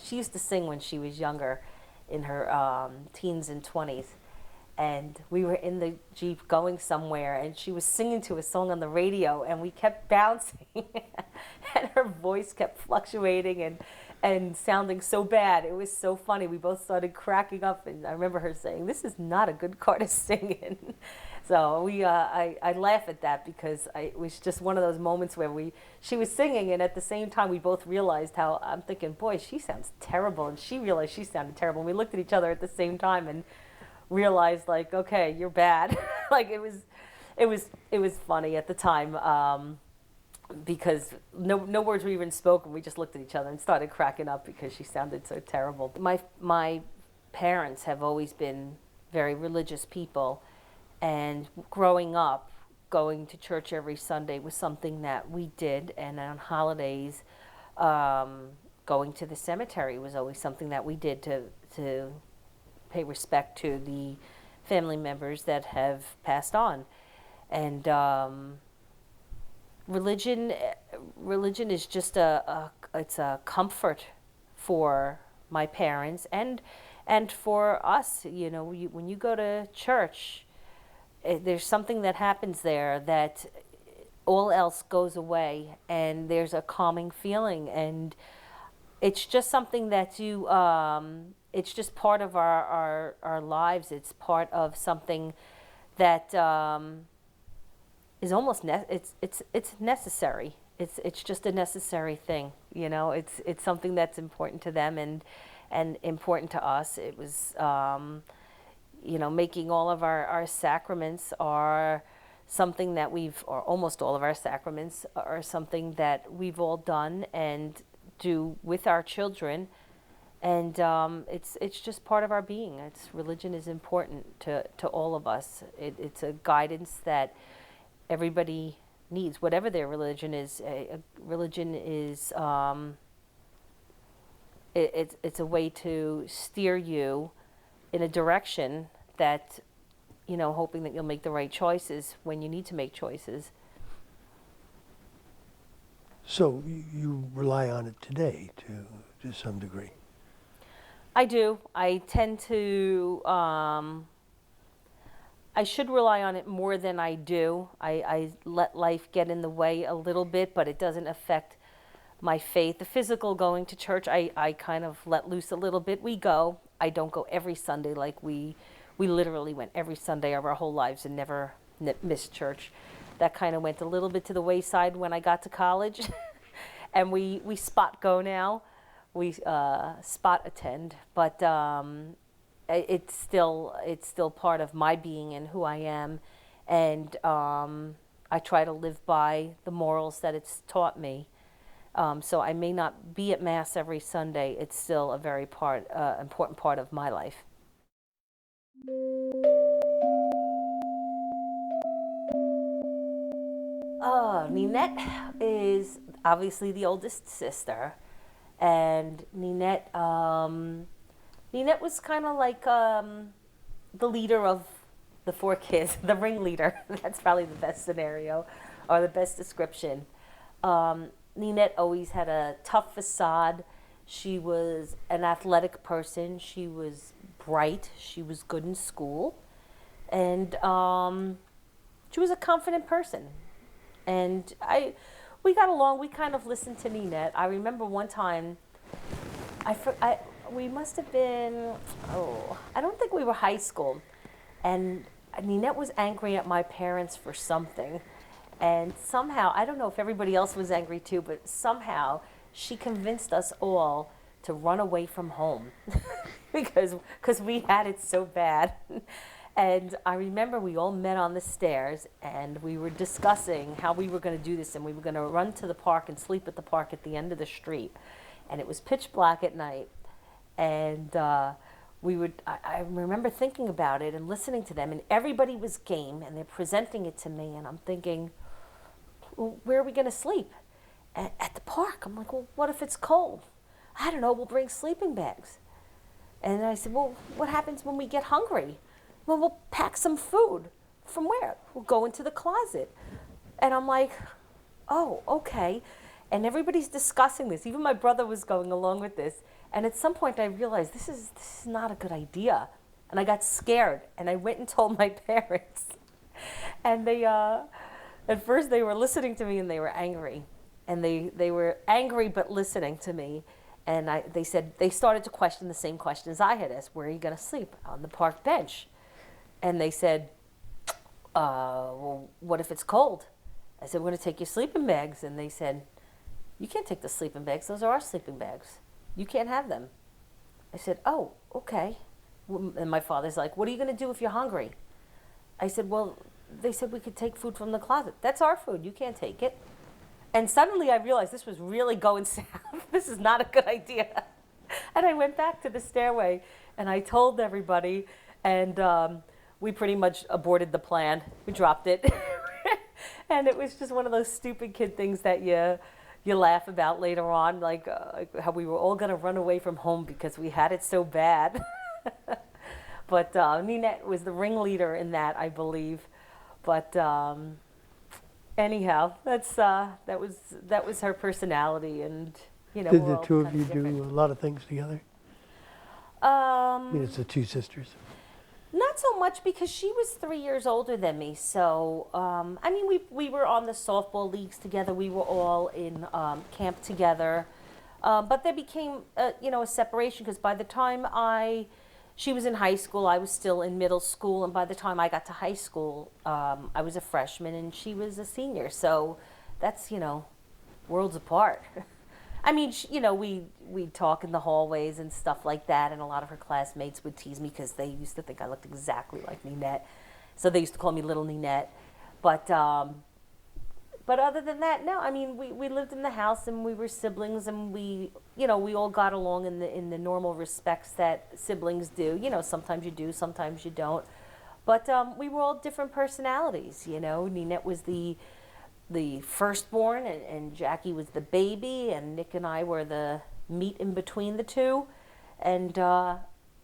She used to sing when she was younger, in her teens and 20s. And we were in the Jeep going somewhere, and she was singing to a song on the radio, and we kept bouncing, and her voice kept fluctuating and sounding so bad. It was so funny. We both started cracking up, and I remember her saying, "This is not a good car to sing in." So I laugh at that because it was just one of those moments where she was singing, and at the same time we both realized how, I'm thinking, boy, she sounds terrible, and she realized she sounded terrible. And we looked at each other at the same time and realized, like, okay, you're bad. Like, it was funny at the time, because no words were even spoken. We just looked at each other and started cracking up because she sounded so terrible. My parents have always been very religious people, and growing up, going to church every Sunday was something that we did, and on holidays, going to the cemetery was always something that we did to pay respect to the family members that have passed on. And religion is just it's a comfort for my parents and for us. You know, when you go to church, there's something that happens there that all else goes away, and there's a calming feeling, and it's just something that it's just part of our lives. It's part of something that is almost it's necessary. It's just a necessary thing. You know, it's something that's important to them and important to us. It was making all of our sacraments are something that or almost all of our sacraments are something that we've all done and do with our children, and it's just part of our being. Religion is important to all of us. It's a guidance that everybody needs, whatever their religion is. Religion is it's a way to steer you in a direction that, hoping that you'll make the right choices when you need to make choices. So you rely on it today to some degree. I do. I tend to. I should rely on it more than I do. I let life get in the way a little bit, but it doesn't affect my faith. The physical going to church, I kind of let loose a little bit. We go. I don't go every Sunday like we literally went every Sunday of our whole lives and never missed church. That kind of went a little bit to the wayside when I got to college. And we spot go now. We spot attend, but it's still part of my being and who I am, and I try to live by the morals that it's taught me. So I may not be at Mass every Sunday. It's still a very important part of my life. Ninette is obviously the oldest sister, and Ninette was kind of like the leader of the four kids, the ringleader. That's probably the best scenario or the best description. Ninette always had a tough facade. She was an athletic person. She was bright. She was good in school. And she was a confident person. And we got along. We kind of listened to Ninette. I remember one time, we must have been, I don't think we were high school. And Ninette was angry at my parents for something. And somehow, I don't know if everybody else was angry too, but somehow she convinced us all to run away from home because we had it so bad. And I remember we all met on the stairs and we were discussing how we were going to do this, and we were going to run to the park and sleep at the park at the end of the street. And it was pitch black at night. And I remember thinking about it and listening to them, and everybody was game, and they're presenting it to me, and I'm thinking, well, where are we going to sleep? At the park. I'm like, well, what if it's cold? I don't know, we'll bring sleeping bags. And I said, well, what happens when we get hungry? Well, we'll pack some food. From where? We'll go into the closet. And I'm like, oh, okay. And everybody's discussing this. Even my brother was going along with this. And at some point I realized this is not a good idea. And I got scared and I went and told my parents. And they, at first they were listening to me and they were angry. And they were angry but listening to me. And they said, they started to question the same questions I had asked. Where are you going to sleep? On the park bench. And they said, well, what if it's cold? I said, we're going to take your sleeping bags. And they said, you can't take the sleeping bags. Those are our sleeping bags. You can't have them. I said, oh, okay. And my father's like, what are you going to do if you're hungry? I said, well, they said we could take food from the closet. That's our food. You can't take it. And suddenly I realized this was really going south. This is not a good idea. And I went back to the stairway and I told everybody, and we pretty much aborted the plan. We dropped it. And it was just one of those stupid kid things that you laugh about later on, like how we were all going to run away from home because we had it so bad. But Ninette was the ringleader in that, I believe. But anyhow, that was her personality, and you know. Did the two of you do a lot of things together? I mean, it's the two sisters. Not so much, because she was 3 years older than me. So, I mean, we were on the softball leagues together. We were all in camp together. But there became, a separation, because by the time she was in high school, I was still in middle school. And by the time I got to high school, I was a freshman and she was a senior. So that's, worlds apart. I mean, we'd talk in the hallways and stuff like that, and a lot of her classmates would tease me because they used to think I looked exactly like Ninette. So they used to call me Little Ninette. But other than that, no. I mean, we lived in the house and we were siblings, and we all got along in the normal respects that siblings do. Sometimes you do, sometimes you don't. But we were all different personalities. Ninette was the firstborn, and Jackie was the baby, and Nick and I were the meat in between the two, and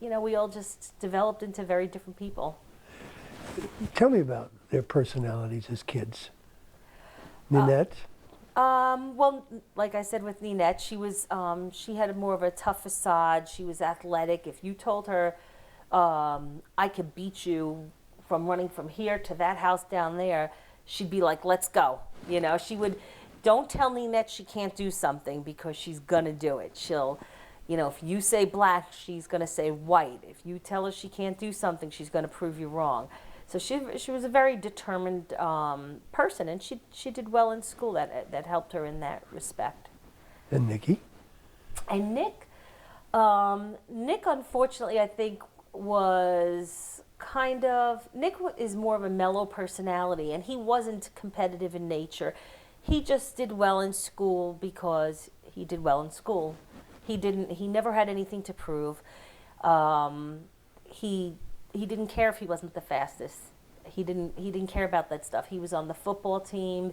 we all just developed into very different people. Tell me about their personalities as kids. Ninette? Well, like I said with Ninette, she had more of a tough facade. She was athletic. If you told her, I could beat you from running from here to that house down there, she'd be like, let's go. She would, don't tell Ninette she can't do something, because she's going to do it. She'll, if you say black, she's going to say white. If you tell her she can't do something, she's going to prove you wrong. So she was a very determined person, and she did well in school. That helped her in that respect. And Nikki? And Nick, unfortunately, I think Nick is more of a mellow personality, and he wasn't competitive in nature. He just did well in school because he did well in school. He never had anything to prove. He didn't care if he wasn't the fastest. He didn't care about that stuff. He was on the football team.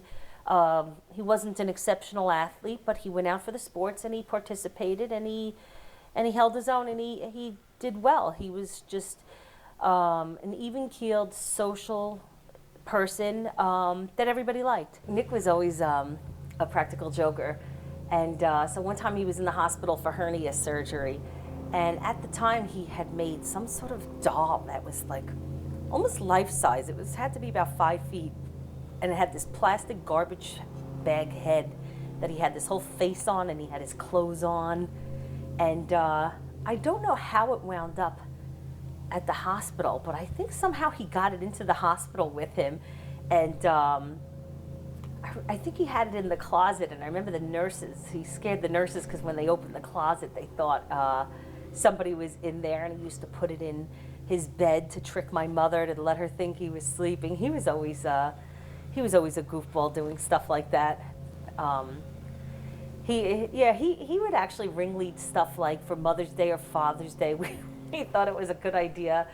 He wasn't an exceptional athlete, but he went out for the sports and he participated, and he held his own, and he did well. He was just an even-keeled, social person that everybody liked. Nick was always a practical joker, and so one time he was in the hospital for hernia surgery, and at the time he had made some sort of doll that was like almost life-size. It had to be about 5 feet, and it had this plastic garbage bag head that he had this whole face on, and he had his clothes on, and I don't know how it wound up at the hospital, but I think somehow he got it into the hospital with him, and I think he had it in the closet, and I remember he scared the nurses because when they opened the closet, they thought somebody was in there, and he used to put it in his bed to trick my mother, to let her think he was sleeping. He was always a goofball doing stuff like that. He would actually ringlead stuff like for Mother's Day or Father's Day. We thought it was a good idea.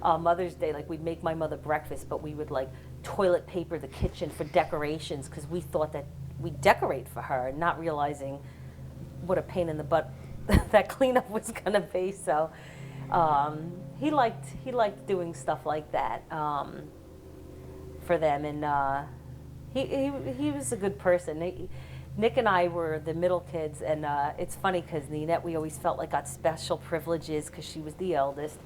Mother's Day, like we'd make my mother breakfast, but we would like toilet paper the kitchen for decorations because we thought that we'd decorate for her, not realizing what a pain in the butt that cleanup was gonna be. So he liked doing stuff like that for them, and he was a good person. Nick and I were the middle kids, and it's funny because Ninette, we always felt like got special privileges because she was the eldest.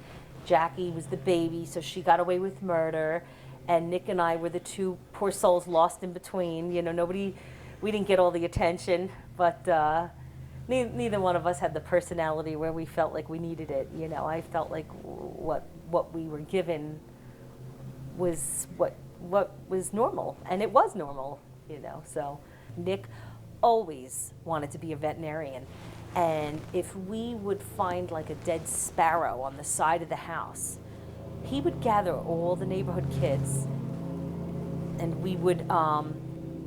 Jackie was the baby, so she got away with murder, and Nick and I were the two poor souls lost in between. You know, nobody, we didn't get all the attention, but neither one of us had the personality where we felt like we needed it. You know, I felt like what we were given was what was normal, and it was normal. You know, so Nick always wanted to be a veterinarian. And if we would find like a dead sparrow on the side of the house, he would gather all the neighborhood kids and we would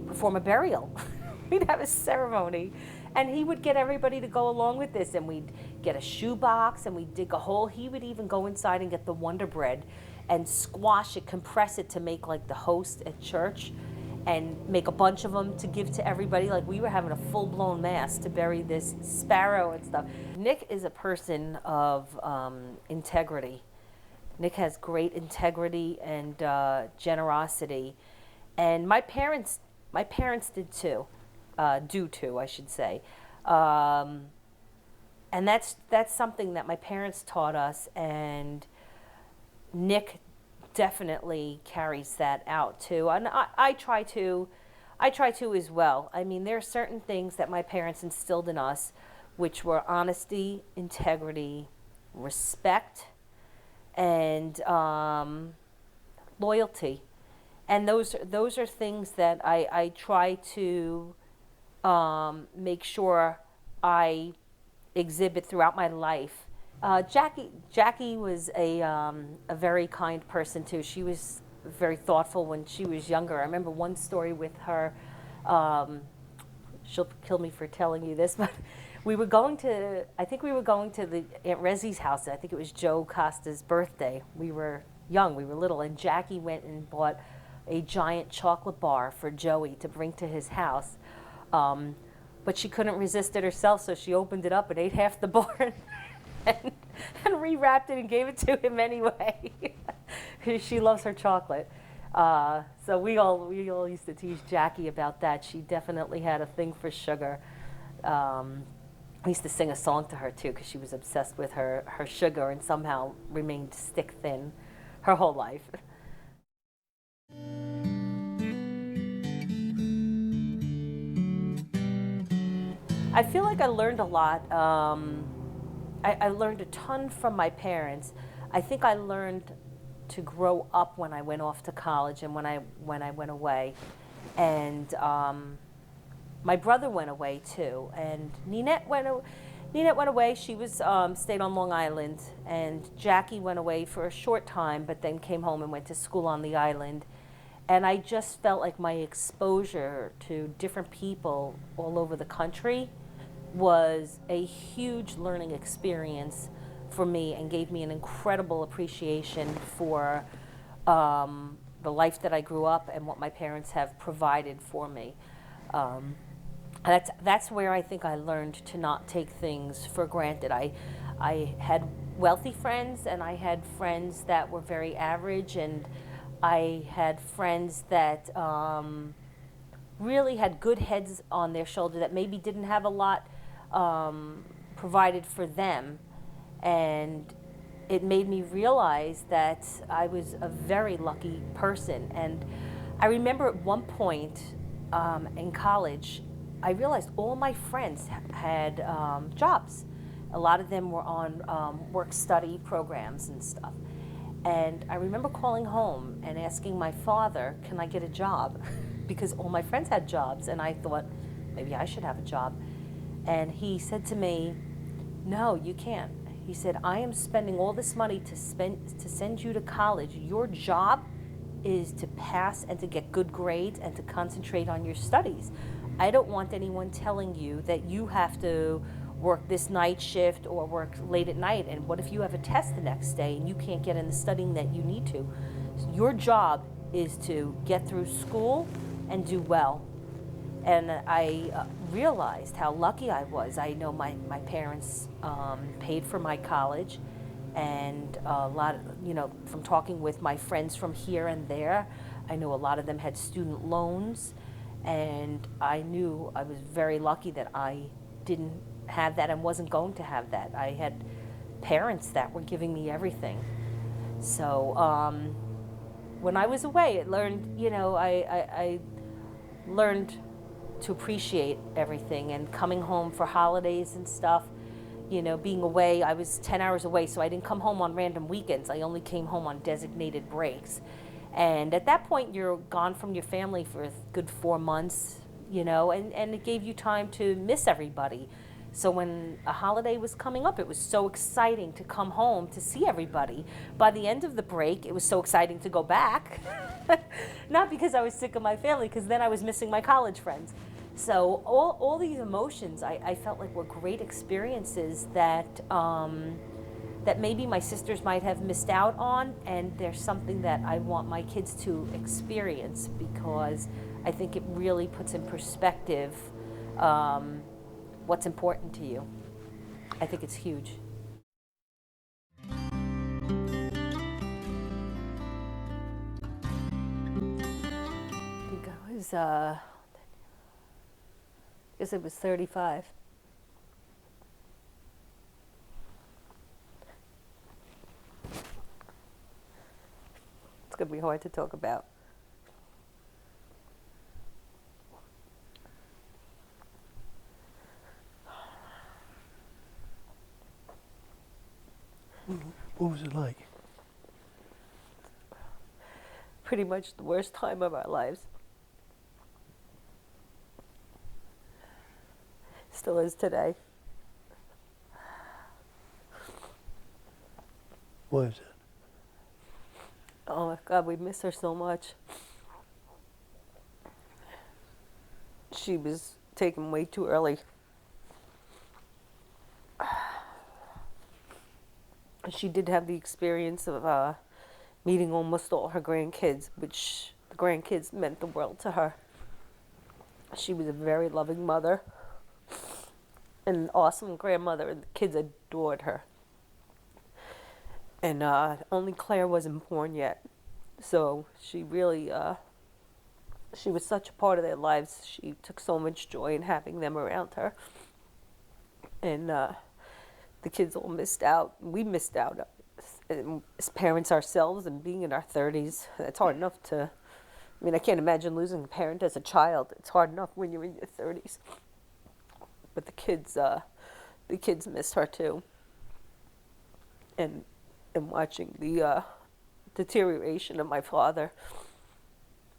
perform a burial. We'd have a ceremony. And he would get everybody to go along with this. And we'd get a shoebox and we'd dig a hole. He would even go inside and get the Wonder Bread and squash it, compress it to make like the host at church, and make a bunch of them to give to everybody. Like we were having a full-blown mass to bury this sparrow and stuff. Nick is a person of integrity. Nick has great integrity and generosity, and my parents did too, do too, I should say, and that's something that my parents taught us, and Nick definitely carries that out too, and I try to as well. I mean, there are certain things that my parents instilled in us, which were honesty, integrity, respect, and loyalty, and those are things that I try to make sure I exhibit throughout my life. Jackie was a very kind person too. She was very thoughtful when she was younger. I remember one story with her. She'll kill me for telling you this, but I think we were going to the Aunt Rezzy's house. I think it was Joe Costa's birthday. We were young, we were little, and Jackie went and bought a giant chocolate bar for Joey to bring to his house. But she couldn't resist it herself, so she opened it up and ate half the bar. And rewrapped it and gave it to him anyway. She loves her chocolate. So we all used to tease Jackie about that. She definitely had a thing for sugar. We used to sing a song to her too because she was obsessed with her sugar and somehow remained stick thin her whole life. I feel like I learned a lot. I learned a ton from my parents. I think I learned to grow up when I went off to college and when I went away. And my brother went away too. And Ninette went away. She was stayed on Long Island. And Jackie went away for a short time, but then came home and went to school on the island. And I just felt like my exposure to different people all over the country was a huge learning experience for me and gave me an incredible appreciation for the life that I grew up and what my parents have provided for me. That's where I think I learned to not take things for granted. I had wealthy friends and I had friends that were very average, and I had friends that really had good heads on their shoulder that maybe didn't have a lot provided for them, and it made me realize that I was a very lucky person. And I remember at one point in college, I realized all my friends had jobs. A lot of them were on work-study programs and stuff. And I remember calling home and asking my father, can I get a job? Because all my friends had jobs, and I thought, maybe I should have a job. And he said to me, no, you can't. He said, I am spending all this money to send you to college. Your job is to pass and to get good grades and to concentrate on your studies. I don't want anyone telling you that you have to work this night shift or work late at night, and what if you have a test the next day and you can't get in the studying that you need to? So your job is to get through school and do well. And I realized how lucky I was. I know my parents paid for my college, and a lot of, from talking with my friends from here and there, I know a lot of them had student loans, And I knew I was very lucky that I didn't have that and wasn't going to have that. I had parents that were giving me everything. So when I was away, it learned, I learned to appreciate everything, and coming home for holidays and stuff, being away. I was 10 hours away, so I didn't come home on random weekends. I only came home on designated breaks. And at that point, you're gone from your family for a good 4 months, and it gave you time to miss everybody. So when a holiday was coming up, it was so exciting to come home to see everybody. By the end of the break, it was so exciting to go back. Not because I was sick of my family, because then I was missing my college friends. So all these emotions, I felt like were great experiences that maybe my sisters might have missed out on, and there's something that I want my kids to experience, because I think it really puts in perspective what's important to you. I think it's huge. I think it was 35. It's going to be hard to talk about. What was it like? Pretty much the worst time of our lives. Still is today. What is it? Oh my God, we miss her so much. She was taken way too early. She did have the experience of meeting almost all her grandkids, which the grandkids meant the world to her. She was a very loving mother, an awesome grandmother, and the kids adored her. And only Claire wasn't born yet, so she really, she was such a part of their lives. She took so much joy in having them around her. And the kids all missed out. We missed out as parents ourselves, and being in our 30s. It's hard enough to, I can't imagine losing a parent as a child. It's hard enough when you're in your 30s. But the kids missed her too. And watching the deterioration of my father,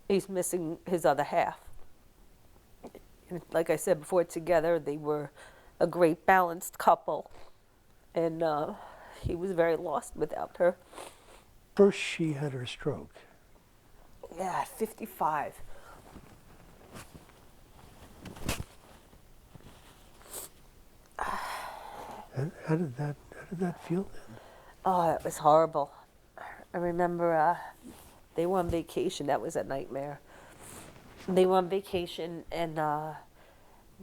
he's missing his other half. And like I said before, together they were a great balanced couple, and he was very lost without her. First, she had her stroke. Yeah, 55. And how did that feel then? Oh, it was horrible. I remember they were on vacation. That was a nightmare. They were on vacation, and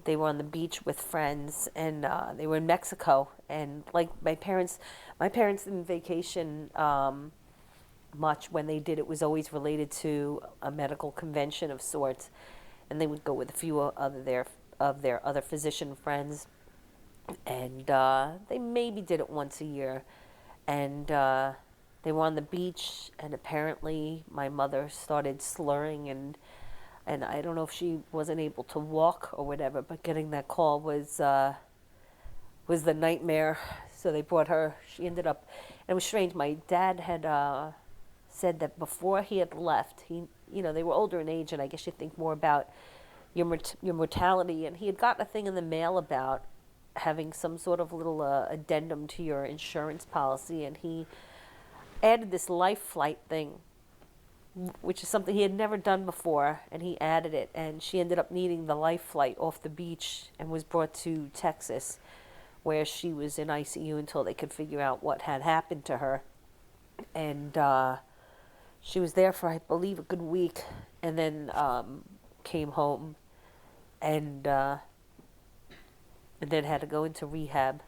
they were on the beach with friends, and they were in Mexico. And like my parents didn't vacation much. When they did, it was always related to a medical convention of sorts, and they would go with a few of their other physician friends, and they maybe did it once a year. And they were on the beach, and apparently my mother started slurring, and I don't know if she wasn't able to walk or whatever, but getting that call was the nightmare. So they brought her. She ended up. And it was strange. My dad had said that before he had left, they were older in age, and I guess you think more about your mortality. And he had gotten a thing in the mail about having some sort of little addendum to your insurance policy, and he added this life flight thing, which is something he had never done before, and he added it, and she ended up needing the life flight off the beach and was brought to Texas, where she was in ICU until they could figure out what had happened to her. And she was there for, I believe, a good week, and then came home, and then had to go into rehab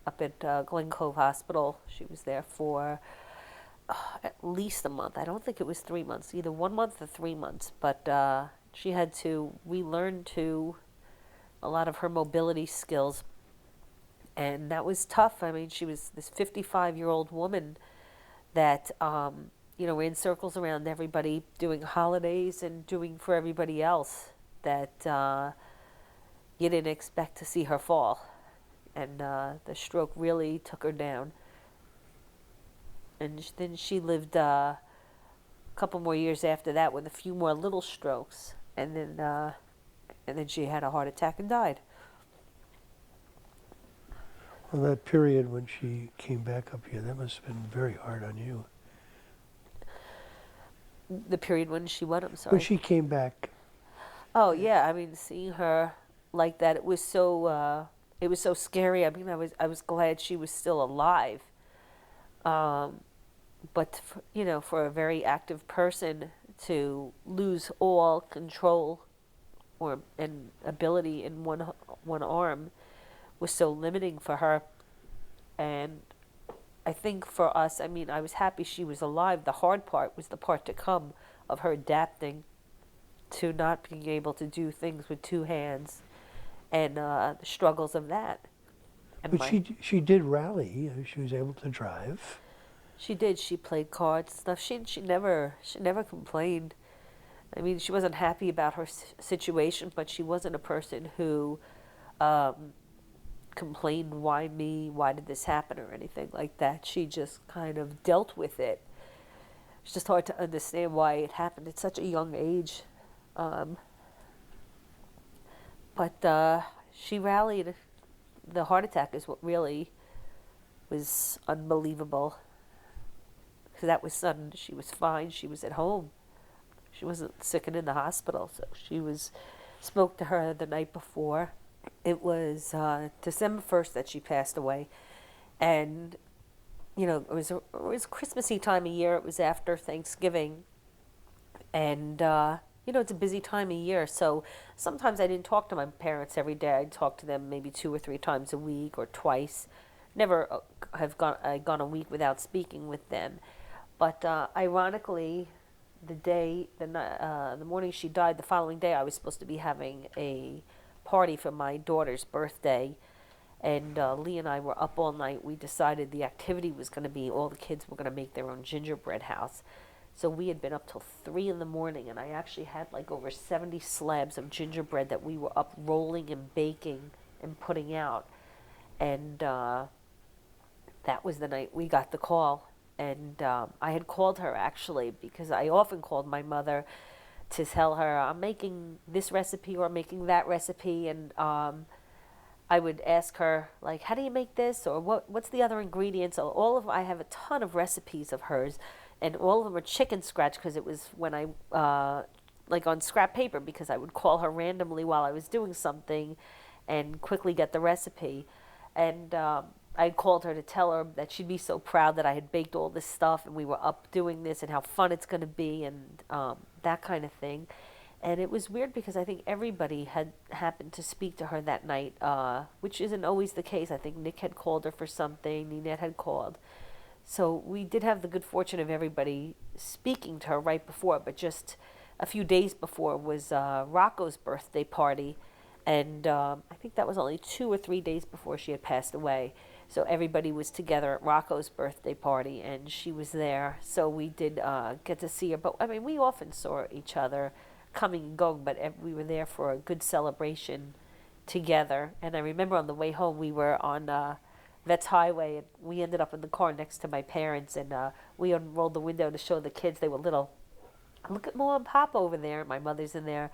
up at Glen Cove Hospital. She was there for at least a month. I don't think it was 3 months, either 1 month or 3 months, but She had to relearn to a lot of her mobility skills, and that was tough. I mean, she was this 55-year-old woman that ran circles around everybody, doing holidays and doing for everybody else. That you didn't expect to see her fall, and the stroke really took her down. And then she lived a couple more years after that with a few more little strokes, and then she had a heart attack and died. Well, that period when she came back up here, that must have been very hard on you. The period when she what? I'm sorry. When she came back. Oh yeah, I mean, seeing her like that, it was so scary. I mean, I was glad she was still alive. But for a very active person to lose all control and ability in one arm was so limiting for her. And I think for us, I mean, I was happy she was alive. The hard part was the part to come of her adapting to not being able to do things with two hands, and the struggles of that. And But she did rally. She was able to drive. She did. She played cards and stuff. She never complained. I mean, she wasn't happy about her situation, but she wasn't a person who complained, why me, why did this happen, or anything like that. She just kind of dealt with it. It's just hard to understand why it happened at such a young age. But she rallied. The heart attack is what really was unbelievable. Because that was sudden. She was fine. She was at home. She wasn't sick and in the hospital. So spoke to her the night before. It was December 1st that she passed away. And, it was Christmassy time of year. It was after Thanksgiving. And, it's a busy time of year. So sometimes I didn't talk to my parents every day. I'd talk to them maybe 2 or 3 times a week or twice. Never have gone a week without speaking with them. But ironically, the morning she died, the following day, I was supposed to be having a party for my daughter's birthday, and Lee and I were up all night. We decided the activity was going to be all the kids were going to make their own gingerbread house. So we had been up till 3 in the morning, and I actually had like over 70 slabs of gingerbread that we were up rolling and baking and putting out. And that was the night we got the call. And I had called her, actually, because I often called my mother to tell her, I'm making this recipe or I'm making that recipe. And I would ask her, like, how do you make this? Or what's the other ingredients? I have a ton of recipes of hers. And all of them are chicken scratch, because it was when like on scrap paper, because I would call her randomly while I was doing something and quickly get the recipe. And I called her to tell her that she'd be so proud that I had baked all this stuff and we were up doing this and how fun it's going to be, and that kind of thing. And it was weird because I think everybody had happened to speak to her that night, which isn't always the case. I think Nick had called her for something, Ninette had called. So we did have the good fortune of everybody speaking to her right before, but just a few days before was Rocco's birthday party. And I think that was only 2 or 3 days before she had passed away. So everybody was together at Rocco's birthday party, and she was there. So we did get to see her. But, I mean, we often saw each other coming and going, but we were there for a good celebration together. And I remember on the way home, we were on Vets Highway, and we ended up in the car next to my parents, and we unrolled the window to show the kids. They were little. Look at Mom and Pop over there. My mother's in there.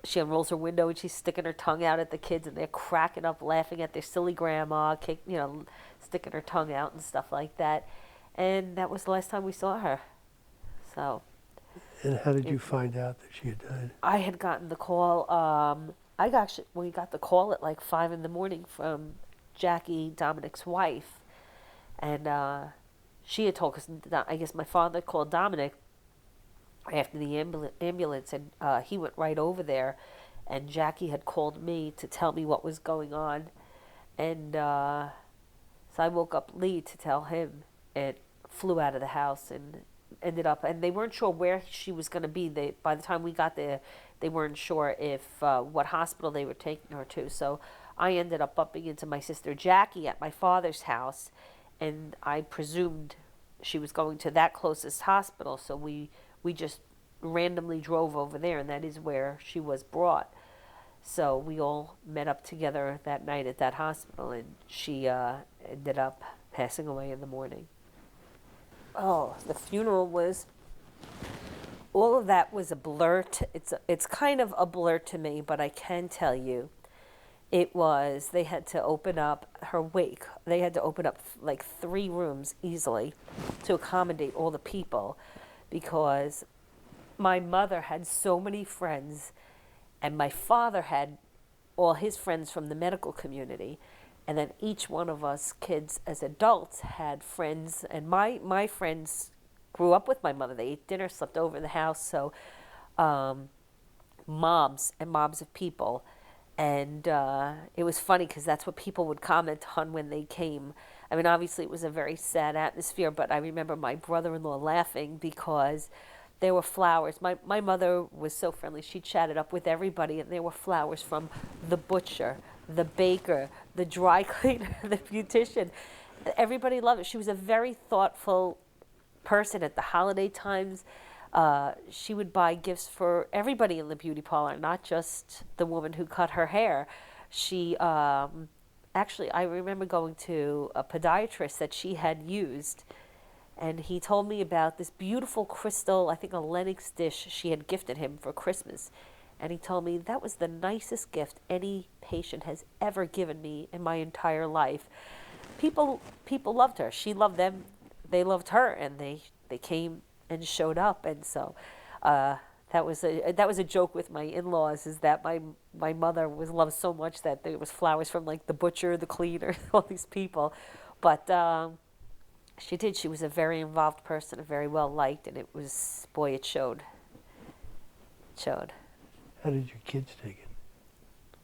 She unrolls her window and she's sticking her tongue out at the kids, and they're cracking up, laughing at their silly grandma, sticking her tongue out and stuff like that. And that was the last time we saw her. So. And how did you find out that she had died? I had gotten the call. We got the call at like 5 in the morning from Jackie, Dominic's wife, and she had told us. I guess my father called Dominic after the ambulance, and he went right over there, and Jackie had called me to tell me what was going on, and so I woke up Lee to tell him. It flew out of the house, and ended up, and they weren't sure where she was going to be. By the time we got there, they weren't sure if what hospital they were taking her to. So I ended up bumping into my sister Jackie at my father's house, and I presumed she was going to that closest hospital. So we just randomly drove over there, and that is where she was brought. So we all met up together that night at that hospital, and she ended up passing away in the morning. Oh, the funeral was, all of that was a blur. It's kind of a blur to me, but I can tell you, it was, they had to open up her wake. They had to open up like 3 rooms easily to accommodate all the people, because my mother had so many friends, and my father had all his friends from the medical community. And then each one of us kids as adults had friends, and my friends grew up with my mother. They ate dinner, slept over in the house, so mobs and mobs of people. And it was funny because that's what people would comment on when they came. I mean, obviously it was a very sad atmosphere, but I remember my brother-in-law laughing because there were flowers. My mother was so friendly. She chatted up with everybody, and there were flowers from the butcher, the baker, the dry cleaner, the beautician. Everybody loved it. She was a very thoughtful person at the holiday times. She would buy gifts for everybody in the beauty parlor, not just the woman who cut her hair. She actually, I remember going to a podiatrist that she had used, and he told me about this beautiful crystal, I think a Lennox dish she had gifted him for Christmas. And he told me that was the nicest gift any patient has ever given me in my entire life. People loved her. She loved them. They loved her, and they came and showed up. And so that was a joke with my in-laws, is that my mother was loved so much that there was flowers from like the butcher, the cleaner, all these people. But she did. She was a very involved person, very well liked, and it was, boy, it showed. It showed. How did your kids take it?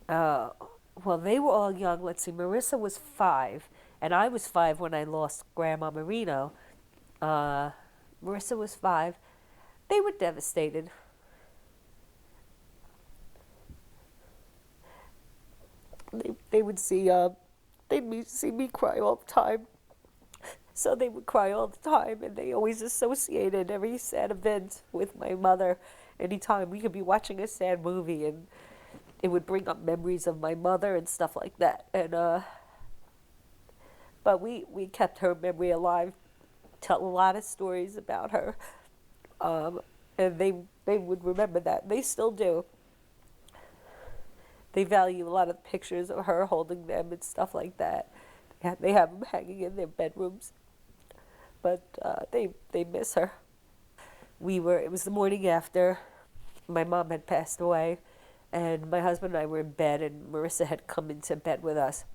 Well, they were all young. Let's see, Marissa was 5, and I was 5 when I lost Grandma Marino. Marissa was 5. They were devastated. They would see see me cry all the time. So they would cry all the time, and they always associated every sad event with my mother. Anytime we could be watching a sad movie, and it would bring up memories of my mother and stuff like that. And but we kept her memory alive, tell a lot of stories about her, and they would remember that. They still do. They value a lot of pictures of her holding them and stuff like that. They have them hanging in their bedrooms, but they miss her. It was the morning after my mom had passed away, and my husband and I were in bed, and Marissa had come into bed with us.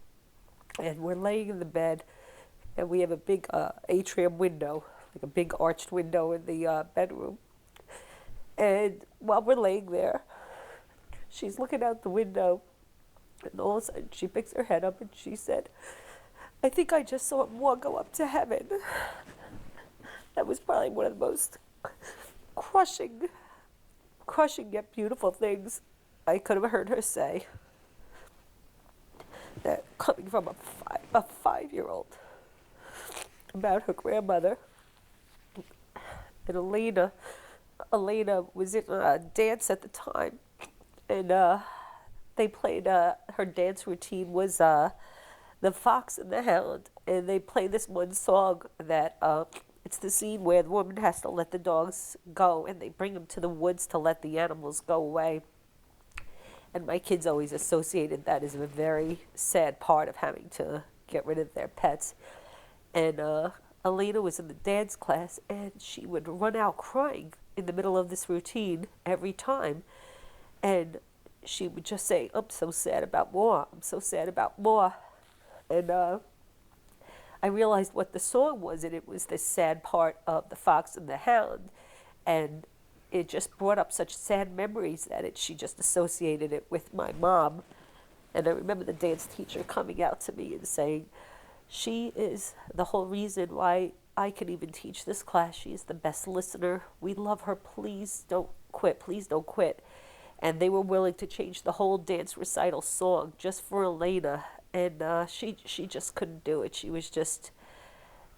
And we're laying in the bed, and we have a big atrium window, like a big arched window in the bedroom. And while we're laying there, she's looking out the window, and all of a sudden she picks her head up and she said, "I think I just saw Moore go up to heaven." That was probably one of the most crushing yet beautiful things I could have heard her say. That coming from a 5-year-old about her grandmother. And Elena was in a dance at the time, and they played her dance routine was The Fox and the Hound, and they play this one song that it's the scene where the woman has to let the dogs go, and they bring them to the woods to let the animals go away. And my kids always associated that as a very sad part of having to get rid of their pets. And Elena was in the dance class, and she would run out crying in the middle of this routine every time. And she would just say, "I'm so sad about Moore. I'm so sad about Moore." And I realized what the song was, and it was this sad part of The Fox and the Hound. And it just brought up such sad memories that she just associated it with my mom. And I remember the dance teacher coming out to me and saying, "She is the whole reason why I could even teach this class. She is the best listener. We love her. Please don't quit. Please don't quit. And they were willing to change the whole dance recital song just for Elena. And she just couldn't do it. She was just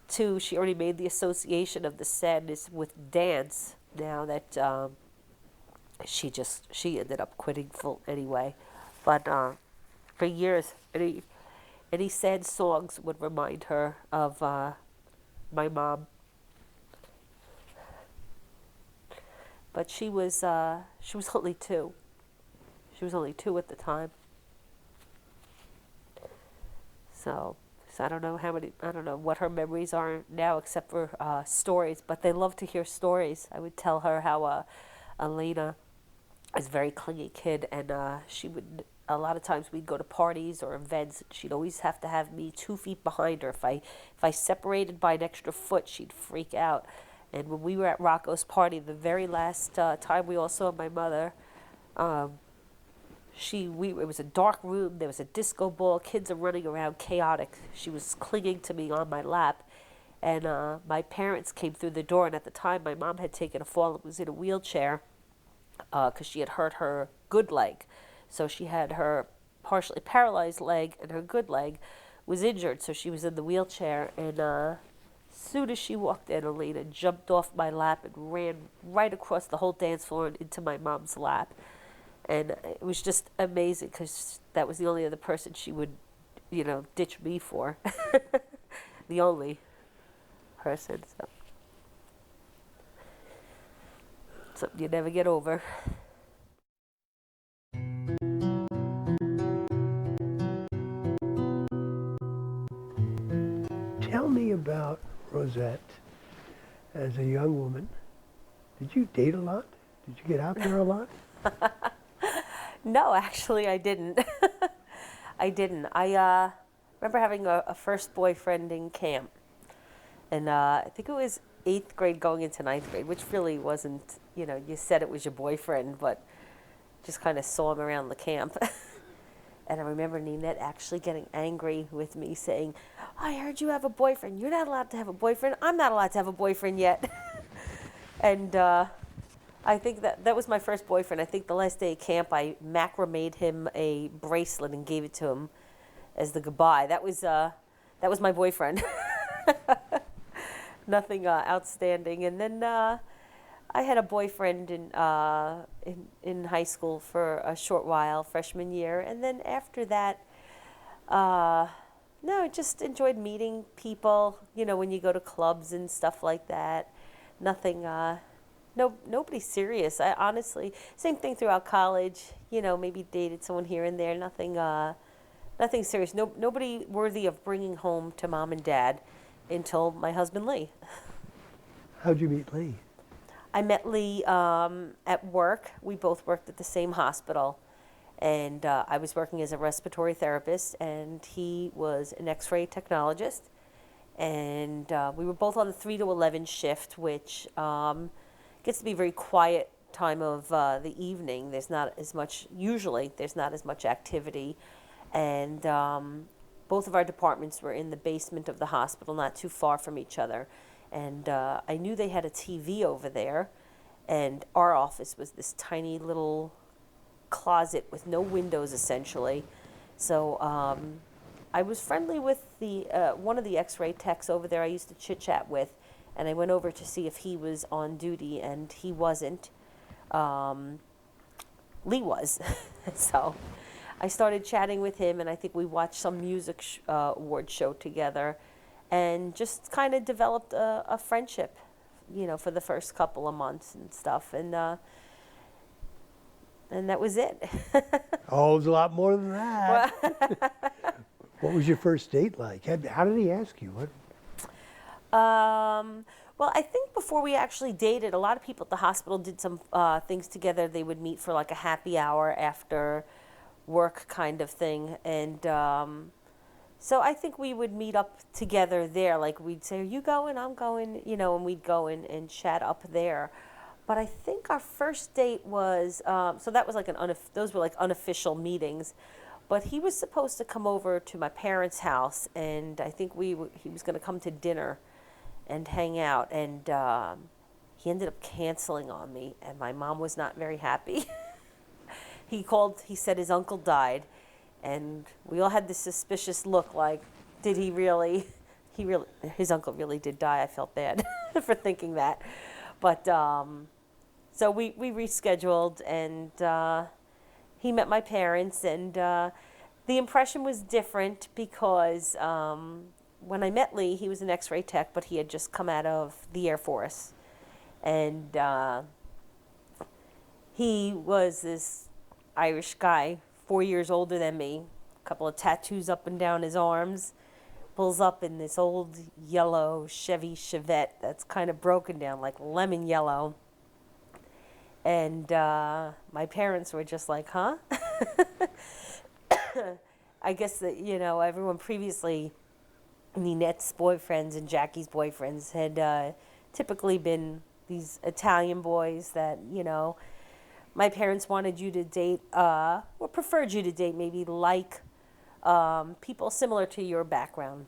too, she already made the association of the sadness with dance now that she ended up quitting full anyway. But for years, any sad songs would remind her of my mom. But she was only 2. She was only 2 at the time. So I don't know I don't know what her memories are now except for stories, but they love to hear stories. I would tell her how Elena is a very clingy kid, and she would, a lot of times we'd go to parties or events, and she'd always have to have me 2 feet behind her. If I separated by an extra foot, she'd freak out. And when we were at Rocco's party, the very last time we all saw my mother, it was a dark room, there was a disco ball, kids are running around, chaotic. She was clinging to me on my lap, and my parents came through the door, and at the time my mom had taken a fall and was in a wheelchair because she had hurt her good leg. So she had her partially paralyzed leg, and her good leg was injured, so she was in the wheelchair, and as soon as she walked in, Elena jumped off my lap and ran right across the whole dance floor and into my mom's lap. And it was just amazing because that was the only other person she would, ditch me for. The only person. So. Something you never get over. Tell me about Rosette as a young woman. Did you date a lot? Did you get out there a lot? No, actually, I didn't. I didn't. I remember having a first boyfriend in camp. And I think it was 8th grade going into 9th grade, which really wasn't, you said it was your boyfriend, but just kind of saw him around the camp. And I remember Ninette actually getting angry with me saying, I heard you have a boyfriend. You're not allowed to have a boyfriend. I'm not allowed to have a boyfriend yet. And I think that was my first boyfriend. I think the last day of camp, I macrame'd him a bracelet and gave it to him as the goodbye. That was my boyfriend. Nothing outstanding. And then I had a boyfriend in high school for a short while, freshman year. And then after that, no, I just enjoyed meeting people, when you go to clubs and stuff like that. Nothing, nobody serious. I honestly, same thing throughout college, maybe dated someone here and there. Nothing serious. Nobody worthy of bringing home to mom and dad until my husband Lee. How'd you meet Lee? I met Lee at work. We both worked at the same hospital. And I was working as a respiratory therapist, and he was an X-ray technologist. And we were both on the 3 to 11 shift, which gets to be a very quiet time of the evening. There's not as much activity. And both of our departments were in the basement of the hospital, not too far from each other. And I knew they had a TV over there, and our office was this tiny little closet with no windows, essentially. So I was friendly with the one of the X-ray techs over there I used to chit-chat with, and I went over to see if he was on duty, and he wasn't. Lee was. So I started chatting with him, and I think we watched some music award show together, and just kind of developed a friendship, for the first couple of months and stuff. And that was it. Oh, it was a lot more than that. What was your first date like? How did he ask you? What? Well, I think before we actually dated, a lot of people at the hospital did some things together. They would meet for like a happy hour after work kind of thing. And so I think we would meet up together there. Like we'd say, are you going? I'm going, and we'd go and chat up there. But I think our first date was, so that was like those were like unofficial meetings. But he was supposed to come over to my parents' house, and I think he was going to come to dinner. and hang out. And he ended up canceling on me, and my mom was not very happy. He called, he said his uncle died, and we all had this suspicious look like, did he really? He really, his uncle really did die. I felt bad for thinking that. But so we rescheduled, and he met my parents, and the impression was different because when I met Lee, he was an X-ray tech, but he had just come out of the Air Force, and he was this Irish guy, 4 years older than me, a couple of tattoos up and down his arms, pulls up in this old yellow Chevy Chevette that's kind of broken down, like lemon yellow. And my parents were just like, huh? I guess that, everyone previously, Ninette's boyfriends and Jackie's boyfriends had typically been these Italian boys that, my parents wanted you to date, or preferred you to date maybe like people similar to your background.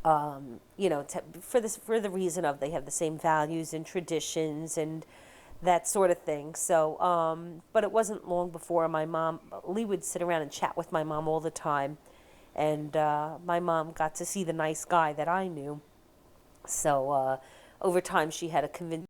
For the reason of they have the same values and traditions and that sort of thing. So, but it wasn't long before Lee would sit around and chat with my mom all the time, and my mom got to see the nice guy that I knew. So, over time, she had to convince